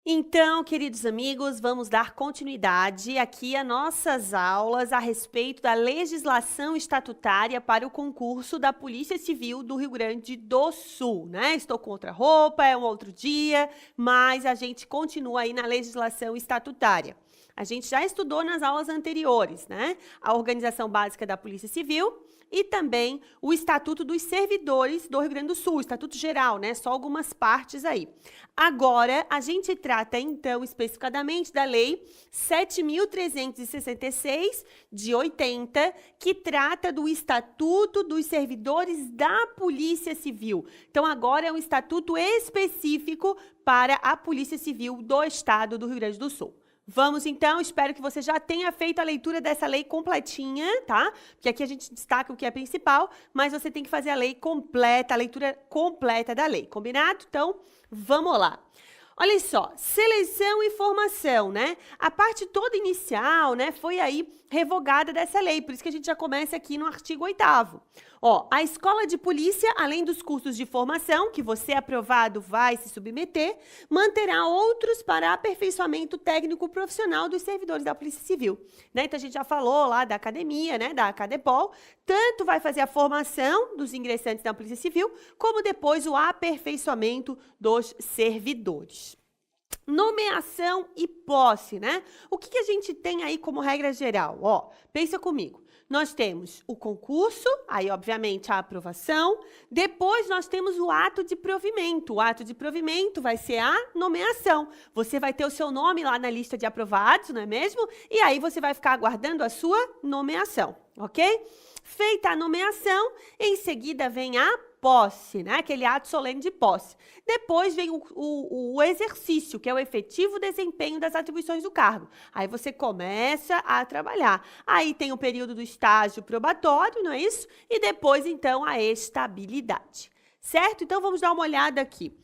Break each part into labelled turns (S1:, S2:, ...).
S1: Então, queridos amigos, vamos dar continuidade aqui a nossas aulas a respeito da legislação estatutária para o concurso da Polícia Civil do Rio Grande do Sul, né? Estou com outra roupa, é um outro dia, mas a gente continua aí na legislação estatutária. A gente já estudou nas aulas anteriores, né? A organização básica da Polícia Civil e também o Estatuto dos Servidores do Rio Grande do Sul, Estatuto Geral, né? Só algumas partes aí. Agora, a gente trata, então, especificadamente da Lei 7.366, de 80, que trata do Estatuto dos Servidores da Polícia Civil. Então, agora é um estatuto específico para a Polícia Civil do Estado do Rio Grande do Sul. Vamos então, espero que você já tenha feito a leitura dessa lei completinha, tá? Porque aqui a gente destaca o que é principal, mas você tem que fazer a lei completa, a leitura completa da lei, combinado? Então, vamos lá. Olha só, seleção e formação, né? A parte toda inicial, né, foi aí revogada dessa lei, por isso que a gente já começa aqui no artigo 8º. Ó, a escola de polícia, além dos cursos de formação, que você aprovado vai se submeter, manterá outros para aperfeiçoamento técnico profissional dos servidores da Polícia Civil, né? Então, a gente já falou lá da academia, né, da Acadepol, tanto vai fazer a formação dos ingressantes da Polícia Civil, como depois o aperfeiçoamento dos servidores. Nomeação e posse, né? O que a gente tem aí como regra geral? Ó, pensa comigo. Nós temos o concurso, aí, obviamente, a aprovação. Depois, nós temos o ato de provimento. O ato de provimento vai ser a nomeação. Você vai ter o seu nome lá na lista de aprovados, não é mesmo? E aí, você vai ficar aguardando a sua nomeação, ok? Feita a nomeação, em seguida vem a posse, né? Aquele ato solene de posse. Depois vem o exercício, que é o efetivo desempenho das atribuições do cargo. Aí você começa a trabalhar. Aí tem o período do estágio probatório, não é isso? E depois, então, a estabilidade. Certo? Então, vamos dar uma olhada aqui.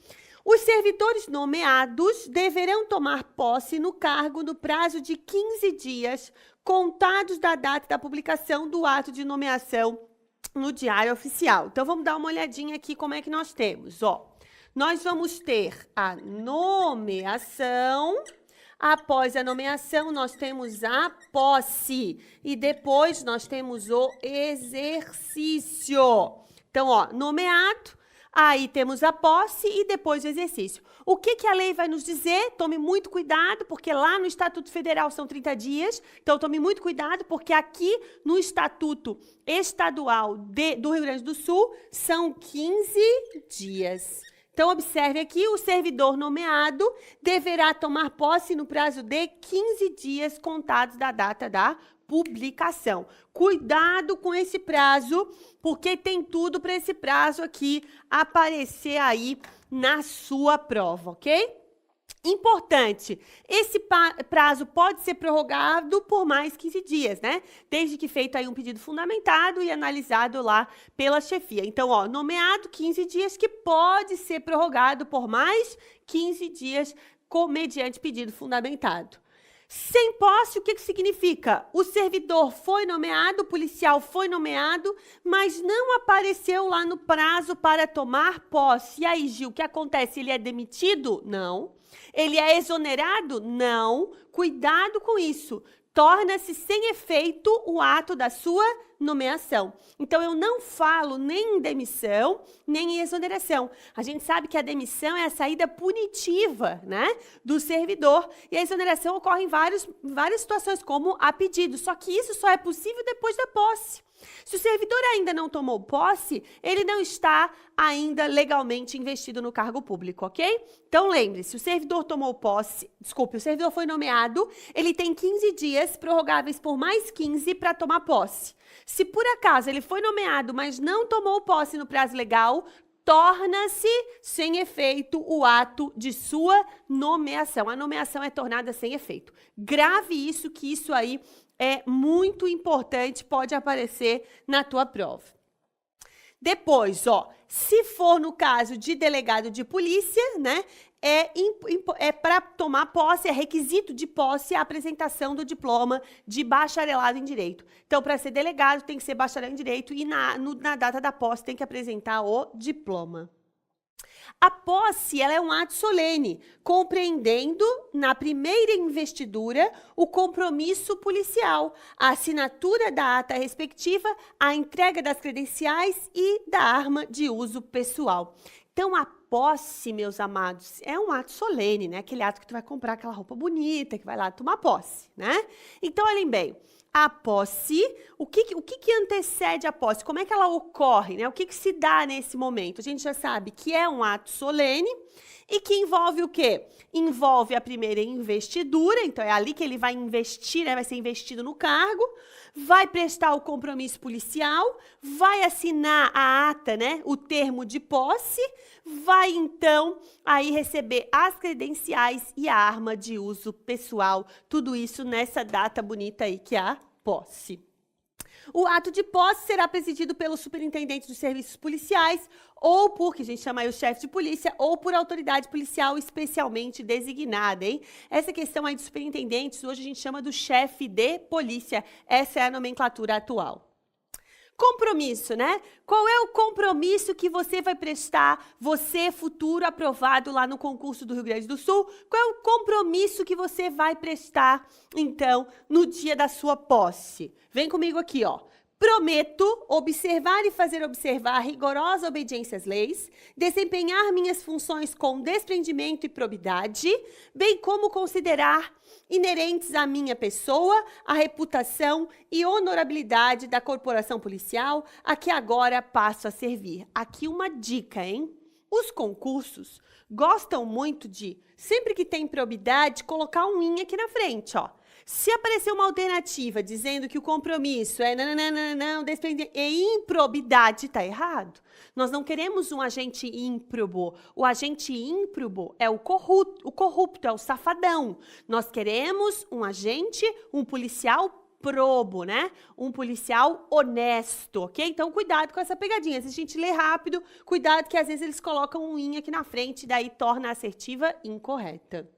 S1: Os servidores nomeados deverão tomar posse no cargo no prazo de 15 dias, contados da data da publicação do ato de nomeação no Diário Oficial. Então, vamos dar uma olhadinha aqui como é que nós temos, ó. Nós vamos ter a nomeação. Após a nomeação, nós temos a posse. E depois, nós temos o exercício. Então, ó, nomeado, aí temos a posse e depois o exercício. O que a lei vai nos dizer? Tome muito cuidado, porque lá no Estatuto Federal são 30 dias. Então, tome muito cuidado, porque aqui no Estatuto Estadual do Rio Grande do Sul são 15 dias. Então, observe aqui, o servidor nomeado deverá tomar posse no prazo de 15 dias contados da data da publicação. Cuidado com esse prazo, porque tem tudo para esse prazo aqui aparecer aí na sua prova, ok? Importante, esse prazo pode ser prorrogado por mais 15 dias, né? Desde que feito aí um pedido fundamentado e analisado lá pela chefia. Então, ó, nomeado 15 dias que pode ser prorrogado por mais 15 dias mediante pedido fundamentado. Sem posse, o que significa? O servidor foi nomeado, o policial foi nomeado, mas não apareceu lá no prazo para tomar posse. E aí, Gil, o que acontece? Ele é demitido? Não. Ele é exonerado? Não. Cuidado com isso. Torna-se sem efeito o ato da sua nomeação. Então, eu não falo nem em demissão, nem em exoneração. A gente sabe que a demissão é a saída punitiva, né, do servidor, e a exoneração ocorre em várias situações, como a pedido. Só que isso só é possível depois da posse. Se o servidor ainda não tomou posse, ele não está ainda legalmente investido no cargo público, ok? Então, lembre-se, o servidor tomou posse, o servidor foi nomeado, ele tem 15 dias prorrogáveis por mais 15 para tomar posse. Se por acaso ele foi nomeado, mas não tomou posse no prazo legal, torna-se sem efeito o ato de sua nomeação. A nomeação é tornada sem efeito. Grave isso, que isso aí é muito importante, pode aparecer na tua prova. Depois, ó, se for no caso de delegado de polícia, né, para tomar posse, é requisito de posse a apresentação do diploma de bacharelado em Direito. Então, para ser delegado, tem que ser bacharel em Direito e na data da posse tem que apresentar o diploma. A posse, ela é um ato solene, compreendendo, na primeira investidura, o compromisso policial, a assinatura da ata respectiva, a entrega das credenciais e da arma de uso pessoal. Então, a posse, meus amados, é um ato solene, né? Aquele ato que tu vai comprar aquela roupa bonita, que vai lá tomar posse, né? Então, olhem bem. A posse, o que antecede a posse? Como é que ela ocorre, né? O que se dá nesse momento? A gente já sabe que é um ato solene e que envolve o quê? Envolve a primeira investidura, então é ali que ele vai investir, né? Vai ser investido no cargo, vai prestar o compromisso policial, vai assinar a ata, né? O termo de posse, vai então aí receber as credenciais e a arma de uso pessoal, tudo isso nessa data bonita aí que é a posse. O ato de posse será presidido pelo superintendente dos serviços policiais ou por, que a gente chama aí o chefe de polícia, ou por autoridade policial especialmente designada, hein? Essa questão aí de superintendentes, hoje a gente chama do chefe de polícia. Essa é a nomenclatura atual. Compromisso, né? Qual é o compromisso que você vai prestar, você, futuro aprovado lá no concurso do Rio Grande do Sul? Qual é o compromisso que você vai prestar, então, no dia da sua posse? Vem comigo aqui, ó. Prometo observar e fazer observar rigorosa obediência às leis, desempenhar minhas funções com desprendimento e probidade, bem como considerar inerentes à minha pessoa, a reputação e honorabilidade da corporação policial a que agora passo a servir. Aqui uma dica, hein? Os concursos gostam muito de, sempre que tem probidade, colocar um "in" aqui na frente, ó. Se aparecer uma alternativa dizendo que o compromisso é não, e improbidade, está errado. Nós não queremos um agente ímprobo. O agente ímprobo é o corrupto, é o safadão. Nós queremos um agente, um policial probo, né? Um policial honesto, ok? Então, cuidado com essa pegadinha. Se a gente lê rápido, cuidado que às vezes eles colocam um "in" aqui na frente, daí torna a assertiva incorreta.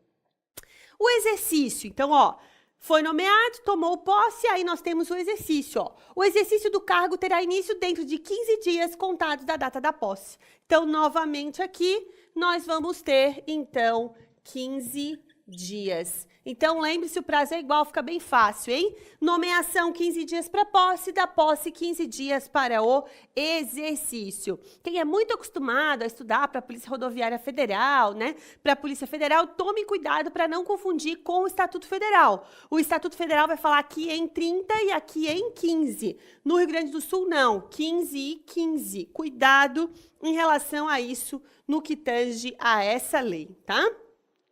S1: O exercício, então, ó, foi nomeado, tomou posse, aí nós temos o exercício, ó. O exercício do cargo terá início dentro de 15 dias contados da data da posse. Então, novamente aqui, nós vamos ter, então, 15 dias. Então, lembre-se, o prazo é igual, fica bem fácil, hein? Nomeação, 15 dias para posse, da posse, 15 dias para o exercício. Quem é muito acostumado a estudar para a Polícia Rodoviária Federal, né? Para a Polícia Federal, tome cuidado para não confundir com o Estatuto Federal. O Estatuto Federal vai falar aqui em 30 e aqui em 15. No Rio Grande do Sul, não. 15 e 15. Cuidado em relação a isso no que tange a essa lei, tá?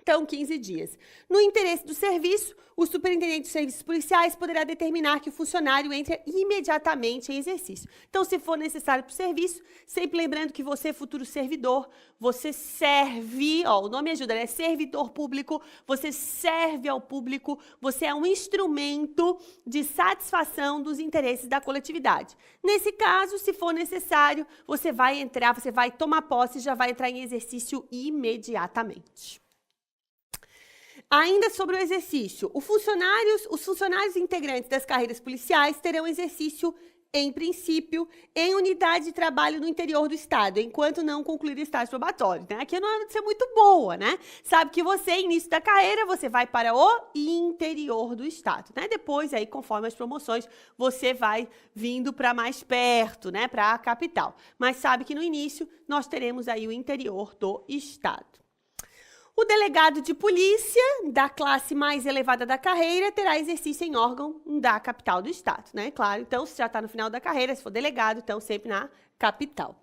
S1: Então, 15 dias. No interesse do serviço, o superintendente dos serviços policiais poderá determinar que o funcionário entre imediatamente em exercício. Então, se for necessário para o serviço, sempre lembrando que você, futuro servidor, você serve, ó, o nome ajuda, né? Servidor público, você serve ao público, você é um instrumento de satisfação dos interesses da coletividade. Nesse caso, se for necessário, você vai entrar, você vai tomar posse e já vai entrar em exercício imediatamente. Ainda sobre o exercício, os funcionários integrantes das carreiras policiais terão exercício, em princípio, em unidade de trabalho no interior do estado, enquanto não concluir o estágio probatório, né? Aqui não é de ser muito boa, né? Sabe que você, início da carreira, você vai para o interior do estado, né? Depois, aí, conforme as promoções, você vai vindo para mais perto, né? Para a capital. Mas sabe que no início, nós teremos aí o interior do estado. O delegado de polícia, da classe mais elevada da carreira, terá exercício em órgão da capital do estado, né? Claro, então, se já está no final da carreira, se for delegado, então sempre na capital.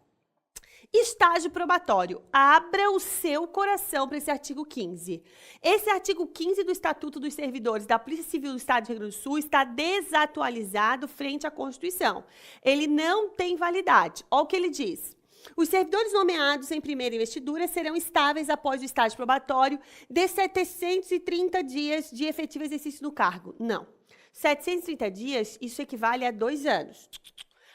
S1: Estágio probatório. Abra o seu coração para esse artigo 15. Esse artigo 15 do Estatuto dos Servidores da Polícia Civil do Estado de Rio Grande do Sul está desatualizado frente à Constituição. Ele não tem validade. Olha o que ele diz. Os servidores nomeados em primeira investidura serão estáveis após o estágio probatório de 730 dias de efetivo exercício do cargo. Não. 730 dias, isso equivale a 2 anos.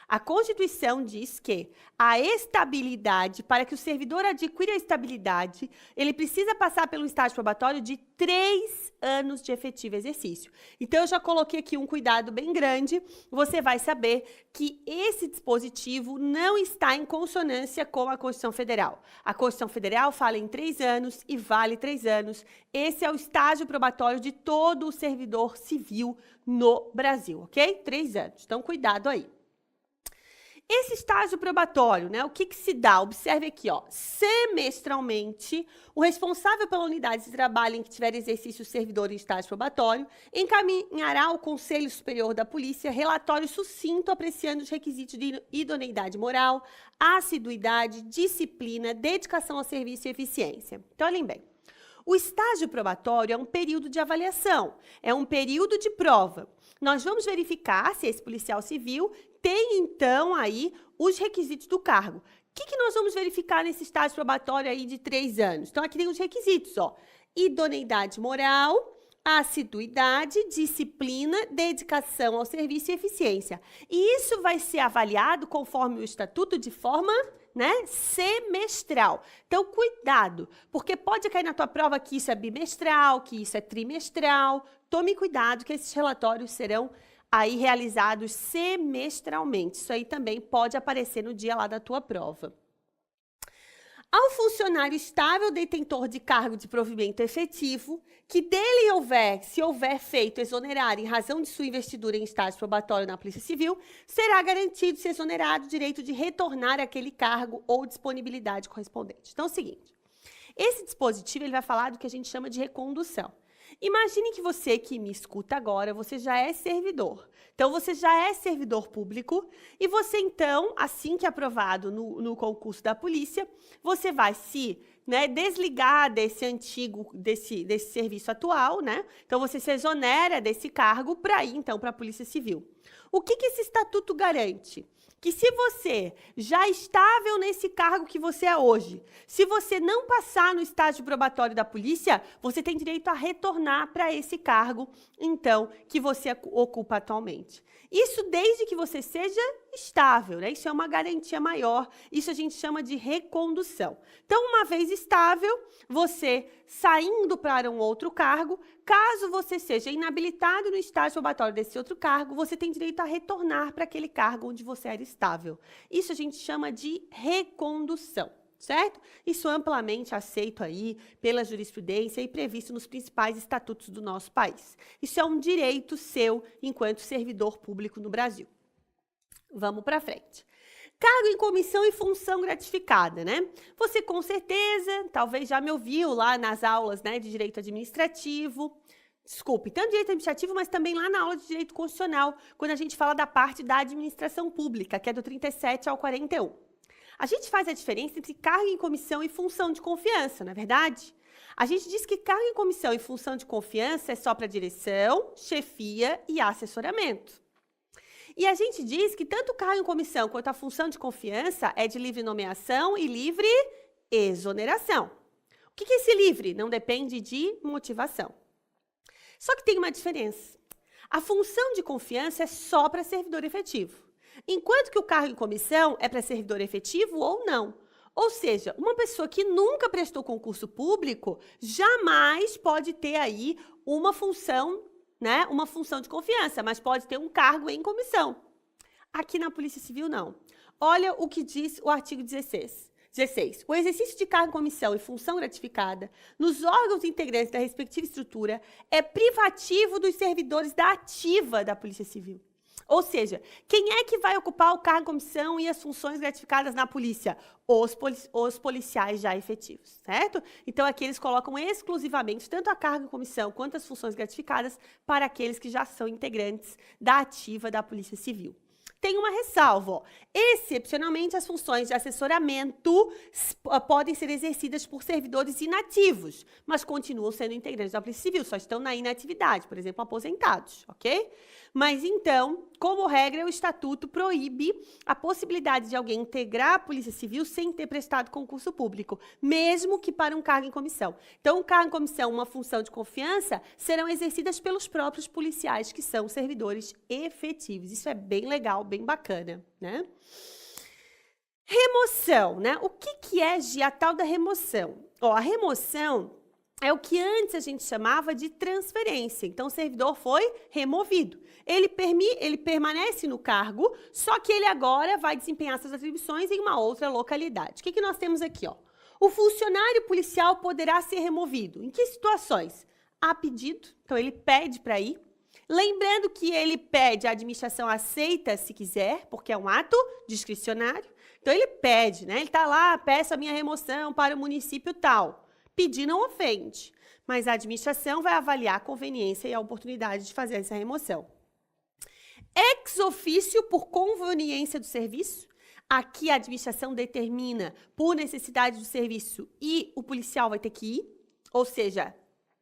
S1: A Constituição diz que a estabilidade, para que o servidor adquira a estabilidade, ele precisa passar pelo estágio probatório de 3 anos de efetivo exercício. Então, eu já coloquei aqui um cuidado bem grande. Você vai saber que esse dispositivo não está em consonância com a Constituição Federal. A Constituição Federal fala em 3 anos e vale 3 anos. Esse é o estágio probatório de todo o servidor civil no Brasil, ok? 3 anos. Então, cuidado aí. Esse estágio probatório, né, o que se dá? Observe aqui, ó, semestralmente, o responsável pela unidade de trabalho em que tiver exercício servidor em estágio probatório encaminhará ao Conselho Superior da Polícia relatório sucinto apreciando os requisitos de idoneidade moral, assiduidade, disciplina, dedicação ao serviço e eficiência. Então, olhem bem. O estágio probatório é um período de avaliação, é um período de prova. Nós vamos verificar se esse policial civil tem, então, aí os requisitos do cargo. O que nós vamos verificar nesse estágio probatório aí de 3 anos? Então, aqui tem os requisitos, ó. Idoneidade moral, assiduidade, disciplina, dedicação ao serviço e eficiência. E isso vai ser avaliado conforme o estatuto de forma, né, semestral. Então, cuidado, porque pode cair na tua prova que isso é bimestral, que isso é trimestral. Tome cuidado que esses relatórios serão aí realizados semestralmente. Isso aí também pode aparecer no dia lá da tua prova. Ao funcionário estável detentor de cargo de provimento efetivo, que dele se houver feito exonerar em razão de sua investidura em estágio probatório na Polícia Civil, será garantido se exonerado o direito de retornar àquele cargo ou disponibilidade correspondente. Então é o seguinte, esse dispositivo ele vai falar do que a gente chama de recondução. Imagine que você que me escuta agora, você já é servidor. Então, você já é servidor público e você, então, assim que aprovado no concurso da polícia, você vai se desligar desse serviço atual, né? Então, você se exonera desse cargo para ir, então, para a Polícia Civil. O que esse estatuto garante? Que se você já estável nesse cargo que você é hoje, se você não passar no estágio probatório da polícia, você tem direito a retornar para esse cargo, então, que você ocupa atualmente. Isso desde que você seja estável, né? Isso é uma garantia maior, isso a gente chama de recondução. Então, uma vez estável, você saindo para um outro cargo, caso você seja inabilitado no estágio probatório desse outro cargo, você tem direito a retornar para aquele cargo onde você era estável. Isso a gente chama de recondução, certo? Isso amplamente aceito aí pela jurisprudência e previsto nos principais estatutos do nosso país. Isso é um direito seu enquanto servidor público no Brasil. Vamos para frente. Cargo em comissão e função gratificada, né? Você com certeza, talvez já me ouviu lá nas aulas, né, de direito administrativo. Desculpe, tanto direito administrativo, mas também lá na aula de direito constitucional, quando a gente fala da parte da administração pública, que é do 37 ao 41. A gente faz a diferença entre cargo em comissão e função de confiança, não é verdade? A gente diz que cargo em comissão e função de confiança é só para direção, chefia e assessoramento. E a gente diz que tanto o cargo em comissão quanto a função de confiança é de livre nomeação e livre exoneração. O que é esse livre? Não depende de motivação. Só que tem uma diferença. A função de confiança é só para servidor efetivo, enquanto que o cargo em comissão é para servidor efetivo ou não. Ou seja, uma pessoa que nunca prestou concurso público jamais pode ter aí uma função de confiança, mas pode ter um cargo em comissão. Aqui na Polícia Civil, não. Olha o que diz o artigo 16. O exercício de cargo em comissão e função gratificada nos órgãos integrantes da respectiva estrutura é privativo dos servidores da ativa da Polícia Civil. Ou seja, quem é que vai ocupar o cargo em comissão e as funções gratificadas na polícia? Os policiais já efetivos, certo? Então, aqui eles colocam exclusivamente tanto a cargo em comissão quanto as funções gratificadas para aqueles que já são integrantes da ativa da Polícia Civil. Tem uma ressalva, ó. Excepcionalmente, as funções de assessoramento podem ser exercidas por servidores inativos, mas continuam sendo integrantes da Polícia Civil, só estão na inatividade, por exemplo, aposentados, ok? Mas, então, como regra, o Estatuto proíbe a possibilidade de alguém integrar a Polícia Civil sem ter prestado concurso público, mesmo que para um cargo em comissão. Então, um cargo em comissão, uma função de confiança, serão exercidas pelos próprios policiais, que são servidores efetivos. Isso é bem legal, bem bem bacana, né? Remoção, né? O que é a tal da remoção? Ó, a remoção é o que antes a gente chamava de transferência. Então, o servidor foi removido. Ele permanece no cargo, só que ele agora vai desempenhar suas atribuições em uma outra localidade. O que nós temos aqui, ó? O funcionário policial poderá ser removido. Em que situações? A pedido, então ele pede para ir. Lembrando que ele pede, a administração aceita se quiser, porque é um ato discricionário. Então ele pede, né? Ele está lá, peço a minha remoção para o município tal. Pedir não ofende, mas a administração vai avaliar a conveniência e a oportunidade de fazer essa remoção. Ex officio, por conveniência do serviço. Aqui a administração determina por necessidade do serviço e o policial vai ter que ir, ou seja,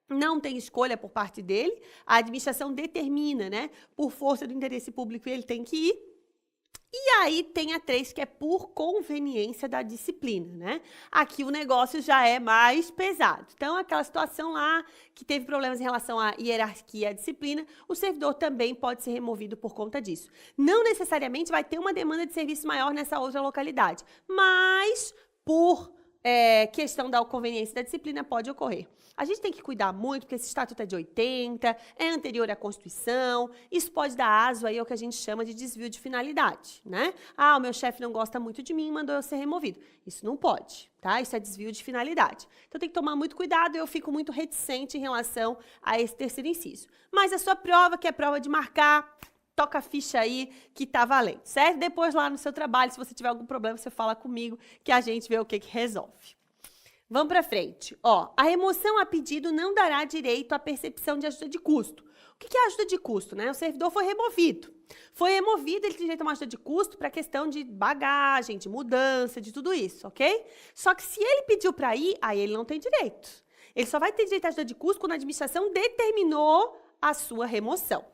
S1: não tem escolha por parte dele, a administração determina, né, por força do interesse público, ele tem que ir. E aí tem a 3, que é por conveniência da disciplina, né? Aqui o negócio já é mais pesado. Então, aquela situação lá que teve problemas em relação à hierarquia e à disciplina, o servidor também pode ser removido por conta disso. Não necessariamente vai ter uma demanda de serviço maior nessa outra localidade, mas por questão da conveniência da disciplina pode ocorrer. A gente tem que cuidar muito, porque esse estatuto é de 80, é anterior à Constituição, isso pode dar aso aí ao que a gente chama de desvio de finalidade, né? Ah, o meu chefe não gosta muito de mim, mandou eu ser removido. Isso não pode, tá? Isso é desvio de finalidade. Então tem que tomar muito cuidado, eu fico muito reticente em relação a esse terceiro inciso. Mas a sua prova, que é prova de marcar, toca a ficha aí que tá valendo, certo? Depois lá no seu trabalho, se você tiver algum problema, você fala comigo que a gente vê o que resolve. Vamos para frente. Ó, a remoção a pedido não dará direito à percepção de ajuda de custo. O que é ajuda de custo, né? O servidor foi removido. Foi removido, ele tem direito a uma ajuda de custo para questão de bagagem, de mudança, de tudo isso, ok? Só que se ele pediu para ir, aí ele não tem direito. Ele só vai ter direito à ajuda de custo quando a administração determinou a sua remoção.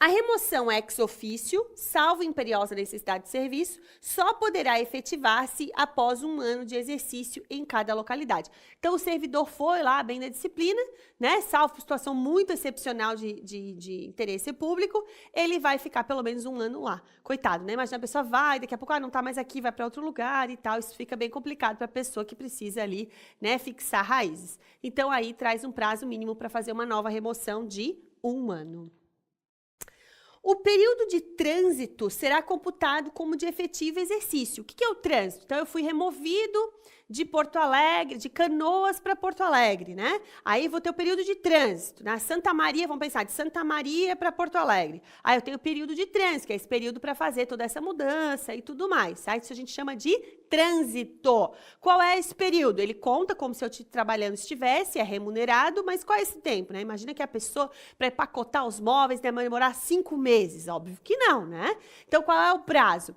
S1: A remoção ex officio, salvo imperiosa necessidade de serviço, só poderá efetivar-se após 1 ano de exercício em cada localidade. Então, o servidor foi lá, bem na disciplina, né? Salvo situação muito excepcional de interesse público, ele vai ficar pelo menos 1 ano lá. Coitado, né? Imagina a pessoa vai, daqui a pouco, não está mais aqui, vai para outro lugar e tal. Isso fica bem complicado para a pessoa que precisa ali, né, fixar raízes. Então, aí traz um prazo mínimo para fazer uma nova remoção de 1 ano. O período de trânsito será computado como de efetivo exercício. O que é o trânsito? Então, eu fui removido de Porto Alegre, de Canoas para Porto Alegre, né? Aí vou ter o período de trânsito. Na Santa Maria, vamos pensar, de Santa Maria para Porto Alegre. Aí eu tenho o período de trânsito, que é esse período para fazer toda essa mudança e tudo mais. Tá? Isso a gente chama de trânsito. Qual é esse período? Ele conta como se eu trabalhando estivesse, é remunerado, mas qual é esse tempo, né? Imagina que a pessoa, para empacotar os móveis, vai demorar 5 meses. Óbvio que não, né? Então, qual é o prazo?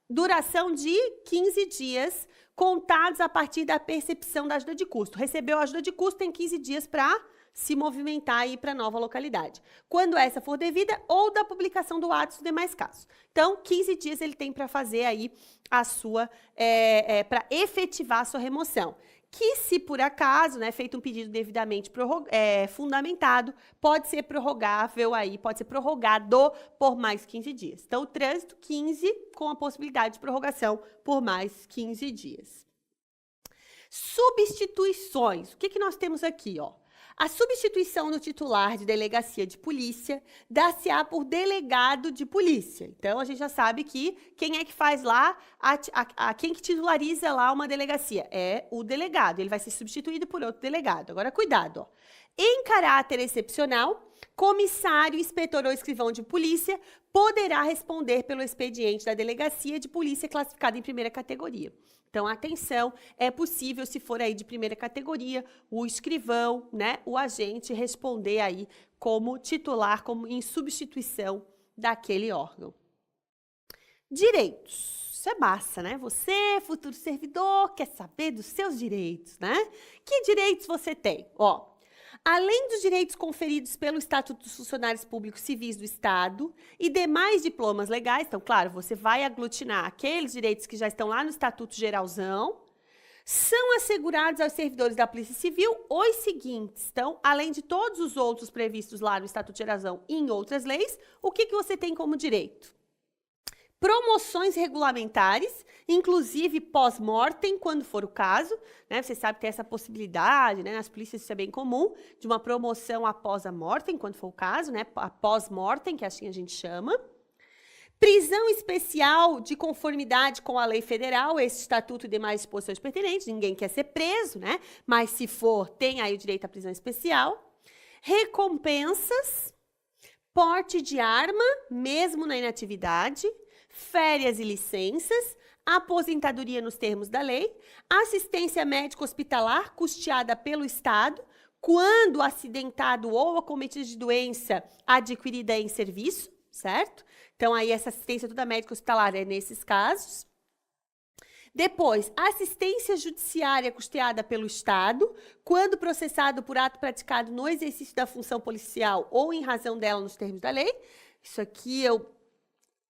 S1: Duração de 15 dias, contados a partir da percepção da ajuda de custo. Recebeu a ajuda de custo, tem 15 dias para se movimentar e ir para nova localidade. Quando essa for devida, ou da publicação do ato, os demais casos. Então, 15 dias ele tem para fazer aí a sua, para efetivar a sua remoção. Que, se por acaso, né, feito um pedido devidamente fundamentado, pode ser prorrogável aí, pode ser prorrogado por mais 15 dias. Então, o trânsito, 15, com a possibilidade de prorrogação por mais 15 dias. Substituições. O que nós temos aqui, ó? A substituição do titular de delegacia de polícia dá-se-á por delegado de polícia. Então, a gente já sabe que quem é que faz lá, quem que titulariza lá uma delegacia? É o delegado, ele vai ser substituído por outro delegado. Agora, cuidado, ó. Em caráter excepcional, comissário, inspetor ou escrivão de polícia poderá responder pelo expediente da delegacia de polícia classificada em primeira categoria. Então, atenção, é possível, se for aí de primeira categoria, o escrivão, né, o agente responder aí como titular, como em substituição daquele órgão. Direitos. Isso é massa, né? Você, futuro servidor, quer saber dos seus direitos, né? Que direitos você tem? Ó, além dos direitos conferidos pelo Estatuto dos Funcionários Públicos Civis do Estado e demais diplomas legais, então, claro, você vai aglutinar aqueles direitos que já estão lá no Estatuto Geralzão, são assegurados aos servidores da Polícia Civil os seguintes. Então, além de todos os outros previstos lá no Estatuto Geralzão e em outras leis, o que você tem como direito? promoções regulamentares, inclusive pós-mortem, quando for o caso, né? Você sabe que tem essa possibilidade, né? Nas polícias isso é bem comum, de uma promoção após a mortem, quando for o caso, né? A pós-mortem, que assim a gente chama. Prisão especial de conformidade com a lei federal, esse estatuto e demais disposições pertinentes, ninguém quer ser preso, né? Mas se for, tem aí o direito à prisão especial. Recompensas, porte de arma, mesmo na inatividade, férias e licenças, aposentadoria nos termos da lei, assistência médico-hospitalar custeada pelo Estado, quando acidentado ou acometido de doença adquirida em serviço, certo? Então, aí, essa assistência toda médica hospitalar é nesses casos. Depois, assistência judiciária custeada pelo Estado, quando processado por ato praticado no exercício da função policial ou em razão dela nos termos da lei. Isso aqui eu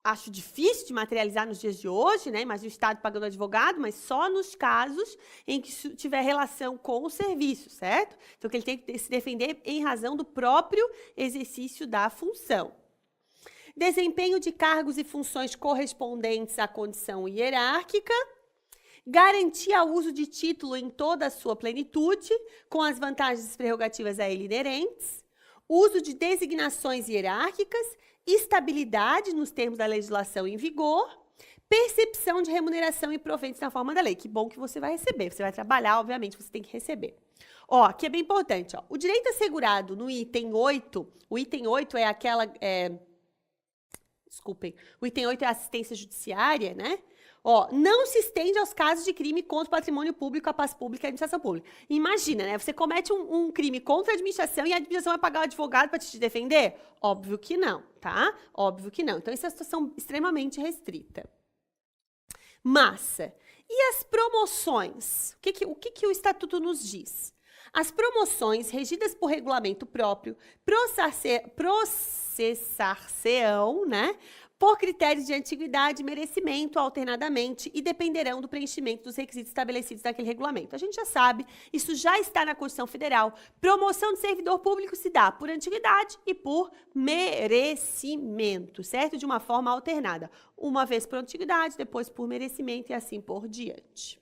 S1: acho difícil de materializar nos dias de hoje, né? Mas o Estado pagando advogado, mas só nos casos em que tiver relação com o serviço, certo? Então, que ele tem que se defender em razão do próprio exercício da função. Desempenho de cargos e funções correspondentes à condição hierárquica. Garantir o uso de título em toda a sua plenitude, com as vantagens e prerrogativas a ele inerentes. Uso de designações hierárquicas. Estabilidade nos termos da legislação em vigor. Percepção de remuneração e proventos na forma da lei. Que bom que você vai receber. Você vai trabalhar, obviamente, você tem que receber. Ó, aqui é bem importante, ó. O direito assegurado no item 8, o item 8 é aquela... Desculpem, o item 8 é a assistência judiciária, né? Ó, não se estende aos casos de crime contra o patrimônio público, a paz pública e a administração pública. Imagina, né? Você comete um crime contra a administração e a administração vai pagar o advogado para te defender? Óbvio que não, tá? Óbvio que não. Então, essa é uma situação extremamente restrita. Massa. E as promoções? O que o Estatuto nos diz? As promoções, regidas por regulamento próprio, processar-se-ão, né, por critérios de antiguidade e merecimento alternadamente e dependerão do preenchimento dos requisitos estabelecidos naquele regulamento. A gente já sabe, isso já está na Constituição Federal. Promoção de servidor público se dá por antiguidade e por merecimento, certo? De uma forma alternada. Uma vez por antiguidade, depois por merecimento e assim por diante.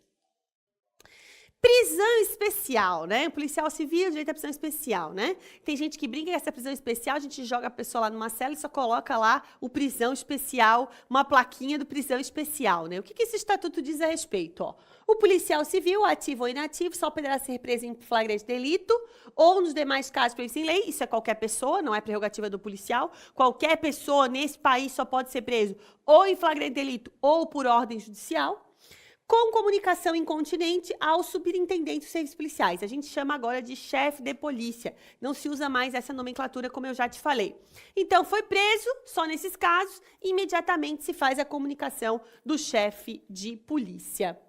S1: Prisão especial, né? Policial civil, direito à prisão especial, né? Tem gente que brinca que essa prisão especial, a gente joga a pessoa lá numa cela e só coloca lá o prisão especial, uma plaquinha do prisão especial, né? O que esse estatuto diz a respeito, ó? O policial civil, ativo ou inativo, só poderá ser preso em flagrante delito ou nos demais casos previstos em lei. Isso é qualquer pessoa, não é prerrogativa do policial. Qualquer pessoa nesse país só pode ser preso ou em flagrante delito ou por ordem judicial. Com comunicação incontinente aos superintendentes dos serviços policiais. A gente chama agora de chefe de polícia. Não se usa mais essa nomenclatura, como eu já te falei. Então, foi preso, só nesses casos, imediatamente se faz a comunicação do chefe de polícia.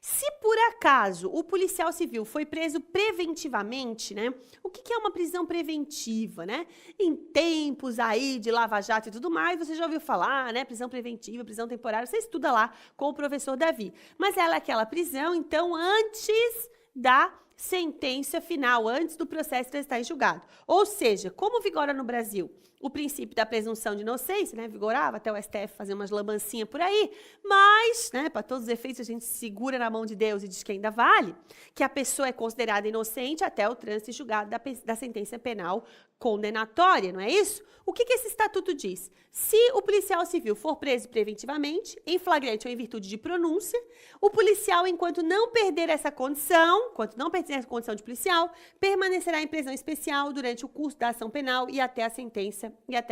S1: Se por acaso o policial civil foi preso preventivamente, né? O que é uma prisão preventiva, né? Em tempos aí de Lava Jato e tudo mais, você já ouviu falar, né? Prisão preventiva, prisão temporária, você estuda lá com o professor Davi. Mas ela é aquela prisão, então, antes da sentença final, antes do processo estar em julgado. Ou seja, como vigora no Brasil o princípio da presunção de inocência, né, vigorava até o STF fazer umas lambancinhas por aí, mas, né, para todos os efeitos, a gente segura na mão de Deus e diz que ainda vale, que a pessoa é considerada inocente até o trânsito e julgado da sentença penal condenatória, não é isso? O que esse estatuto diz? Se o policial civil for preso preventivamente, em flagrante ou em virtude de pronúncia, o policial, enquanto não perder essa condição, de policial, permanecerá em prisão especial durante o curso da ação penal e até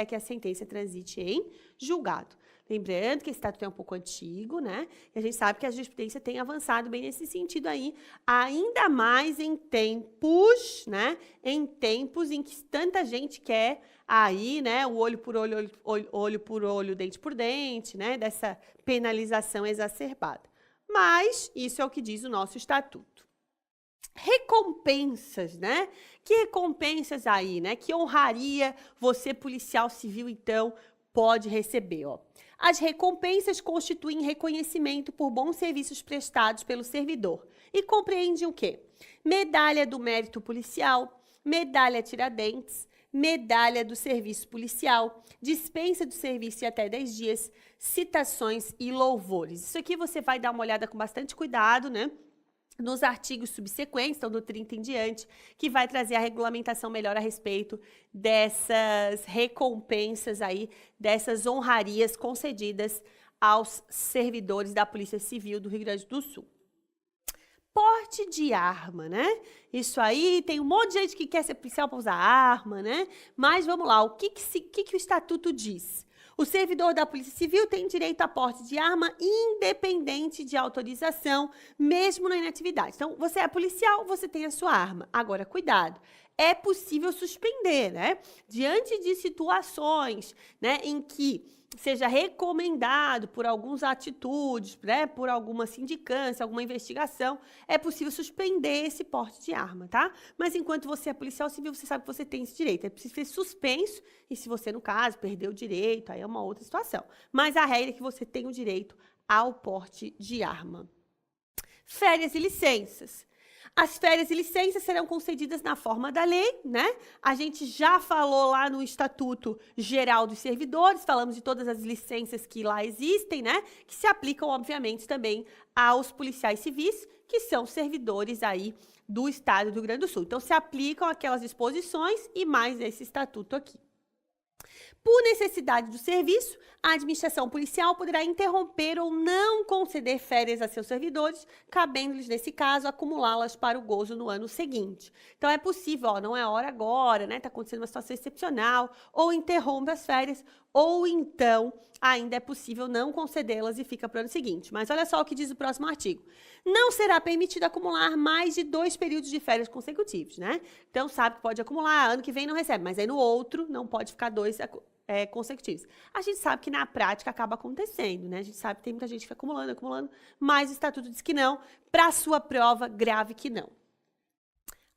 S1: que a sentença transite em julgado. Lembrando que esse estatuto é um pouco antigo, né? E a gente sabe que a jurisprudência tem avançado bem nesse sentido aí, ainda mais em tempos, né? Em tempos em que tanta gente quer aí, né? O olho por olho, olho por olho, dente por dente, né? Dessa penalização exacerbada. Mas isso é o que diz o nosso estatuto. Recompensas, né? Que recompensas aí, né? Que honraria você, policial civil, então, pode receber, ó. As recompensas constituem reconhecimento por bons serviços prestados pelo servidor e compreendem o quê? Medalha do mérito policial, medalha Tiradentes, medalha do serviço policial, dispensa do serviço de até 10 dias, citações e louvores. Isso aqui você vai dar uma olhada com bastante cuidado, né? Nos artigos subsequentes, então do 30 em diante, que vai trazer a regulamentação melhor a respeito dessas recompensas aí, dessas honrarias concedidas aos servidores da Polícia Civil do Rio Grande do Sul. Porte de arma, né? Isso aí, tem um monte de gente que quer ser policial para usar arma, né? Mas vamos lá, o que o Estatuto diz? O servidor da Polícia Civil tem direito a porte de arma independente de autorização, mesmo na inatividade. Então, você é policial, você tem a sua arma. Agora, cuidado, é possível suspender, né? Diante de situações, né, em que seja recomendado por algumas atitudes, né, por alguma sindicância, alguma investigação, é possível suspender esse porte de arma, tá? Mas enquanto você é policial civil, você sabe que você tem esse direito. É preciso ser suspenso e se você, no caso, perdeu o direito, aí é uma outra situação. Mas a regra é que você tem o direito ao porte de arma. Férias e licenças. As férias e licenças serão concedidas na forma da lei, né? A gente já falou lá no Estatuto Geral dos Servidores, falamos de todas as licenças que lá existem, né? Que se aplicam, obviamente, também aos policiais civis, que são servidores aí do Estado do Rio Grande do Sul. Então, se aplicam aquelas disposições e mais esse estatuto aqui. Por necessidade do serviço, a administração policial poderá interromper ou não conceder férias a seus servidores, cabendo-lhes, nesse caso, acumulá-las para o gozo no ano seguinte. Então, é possível, ó, não é hora agora, né? Está acontecendo uma situação excepcional, ou interrompe as férias, ou então ainda é possível não concedê-las e fica para o ano seguinte. Mas olha só o que diz o próximo artigo. Não será permitido acumular mais de 2 períodos de férias consecutivos, né? Então, sabe que pode acumular, ano que vem não recebe, mas aí no outro não pode ficar 2 consecutivos. A gente sabe que na prática acaba acontecendo, né? A gente sabe que tem muita gente que fica acumulando, mas o Estatuto diz que não. Para sua prova, grave que não.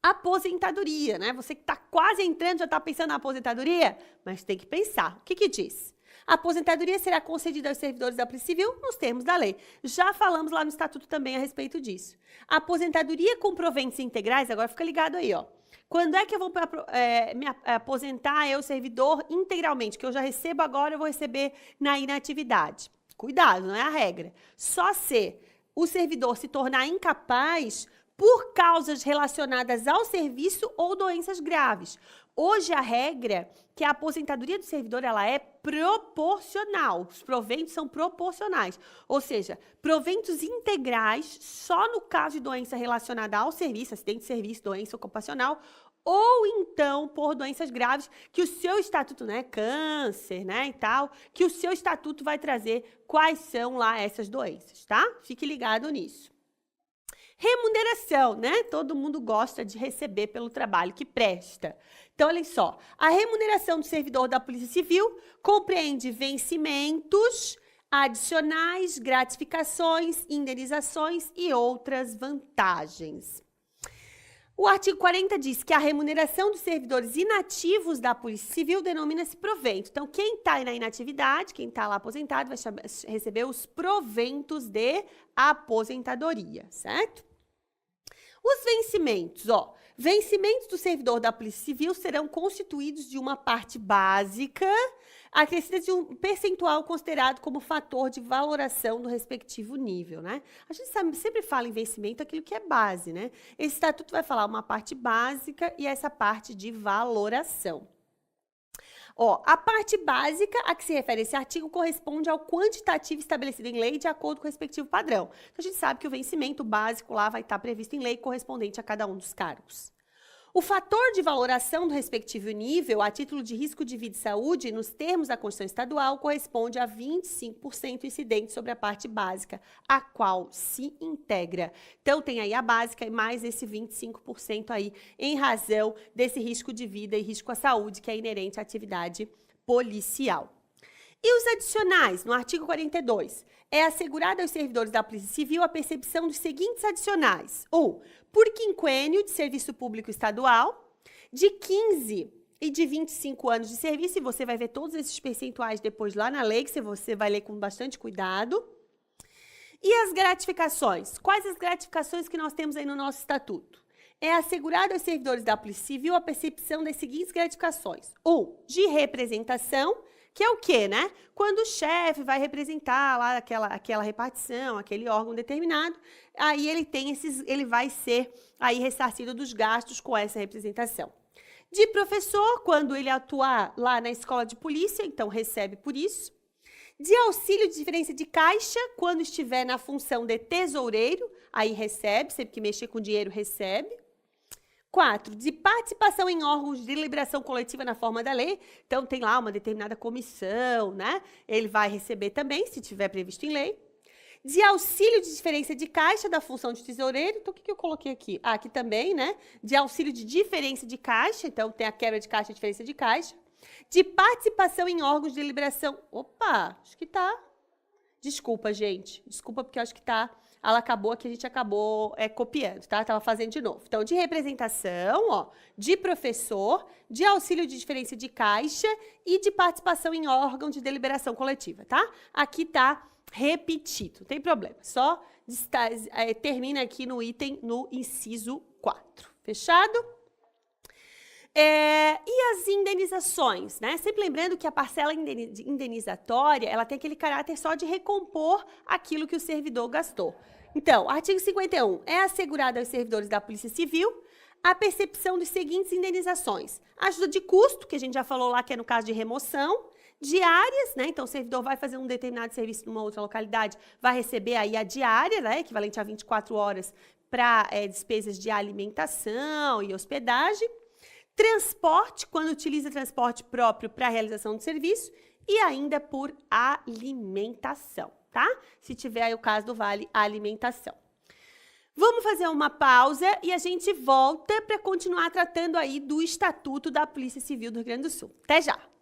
S1: Aposentadoria, né? Você que está quase entrando, já está pensando na aposentadoria? Mas tem que pensar. O que diz? A aposentadoria será concedida aos servidores da Polícia Civil nos termos da lei. Já falamos lá no Estatuto também a respeito disso. A aposentadoria com proventos integrais, agora fica ligado aí, ó. Quando é que eu vou me aposentar, eu, servidor, integralmente? Que eu já recebo agora, eu vou receber na inatividade. Cuidado, não é a regra. Só se o servidor se tornar incapaz por causas relacionadas ao serviço ou doenças graves. Hoje, a regra é que a aposentadoria do servidor ela é proporcional. Os proventos são proporcionais. Ou seja, proventos integrais só no caso de doença relacionada ao serviço, acidente de serviço, doença ocupacional, ou então por doenças graves que o seu estatuto, né, câncer, né, e tal, que o seu estatuto vai trazer quais são lá essas doenças, tá? Fique ligado nisso. Remuneração, né? Todo mundo gosta de receber pelo trabalho que presta. Então, olha só, a remuneração do servidor da Polícia Civil compreende vencimentos adicionais, gratificações, indenizações e outras vantagens. O artigo 40 diz que a remuneração dos servidores inativos da Polícia Civil denomina-se provento. Então, quem está na inatividade, quem está lá aposentado, vai receber os proventos de aposentadoria, certo? Os vencimentos, ó. Vencimentos do servidor da Polícia Civil serão constituídos de uma parte básica, acrescida de um percentual considerado como fator de valoração do respectivo nível, né? A gente sempre fala em vencimento aquilo que é base, né? Esse estatuto vai falar uma parte básica e essa parte de valoração. Ó, a parte básica a que se refere esse artigo corresponde ao quantitativo estabelecido em lei de acordo com o respectivo padrão. Então, a gente sabe que o vencimento básico lá vai estar previsto em lei correspondente a cada um dos cargos. O fator de valoração do respectivo nível, a título de risco de vida e saúde, nos termos da Constituição Estadual, corresponde a 25% incidente sobre a parte básica, a qual se integra. Então, tem aí a básica e mais esse 25% aí, em razão desse risco de vida e risco à saúde, que é inerente à atividade policial. E os adicionais, no artigo 42, é assegurada aos servidores da Polícia Civil a percepção dos seguintes adicionais. 1. Por quinquênio de serviço público estadual, de 15 e de 25 anos de serviço, e você vai ver todos esses percentuais depois lá na lei, que você vai ler com bastante cuidado. E as gratificações? Quais as gratificações que nós temos aí no nosso estatuto? é assegurado aos servidores da Polícia Civil a percepção das seguintes gratificações. 1. De representação, que é o quê, né? Quando o chefe vai representar lá aquela repartição, aquele órgão determinado, aí ele vai ser aí ressarcido dos gastos com essa representação. De professor, quando ele atuar lá na escola de polícia, então recebe por isso. De auxílio de diferença de caixa, quando estiver na função de tesoureiro, aí recebe, sempre que mexer com dinheiro, recebe. 4. De participação em órgãos de deliberação coletiva na forma da lei. Então, tem lá uma determinada comissão, né? Ele vai receber também, se tiver previsto em lei. De auxílio de diferença de caixa da função de tesoureiro. Então, o que eu coloquei aqui? Ah, aqui também, né? De auxílio de diferença de caixa. Então, tem a quebra de caixa e a diferença de caixa. De participação em órgãos de deliberação. Opa, acho que tá. Desculpa, gente. Desculpa, porque eu acho que tá. Ela acabou aqui, a gente acabou copiando, tá? Tava fazendo de novo. Então, de representação, ó, de professor, de auxílio de diferença de caixa e de participação em órgão de deliberação coletiva, tá? Aqui tá repetido, não tem problema. Só termina aqui no item, no inciso 4. Fechado? E as indenizações, né? Sempre lembrando que a parcela indenizatória, ela tem aquele caráter só de recompor aquilo que o servidor gastou. Então, artigo 51, é assegurado aos servidores da Polícia Civil a percepção dos seguintes indenizações. Ajuda de custo, que a gente já falou lá que é no caso de remoção, diárias, né? Então, o servidor vai fazer um determinado serviço numa outra localidade, vai receber aí a diária, né? Equivalente a 24 horas para despesas de alimentação e hospedagem. Transporte, quando utiliza transporte próprio para a realização do serviço, e ainda por alimentação, tá? Se tiver aí o caso do vale alimentação. Vamos fazer uma pausa e a gente volta para continuar tratando aí do Estatuto da Polícia Civil do Rio Grande do Sul. Até já!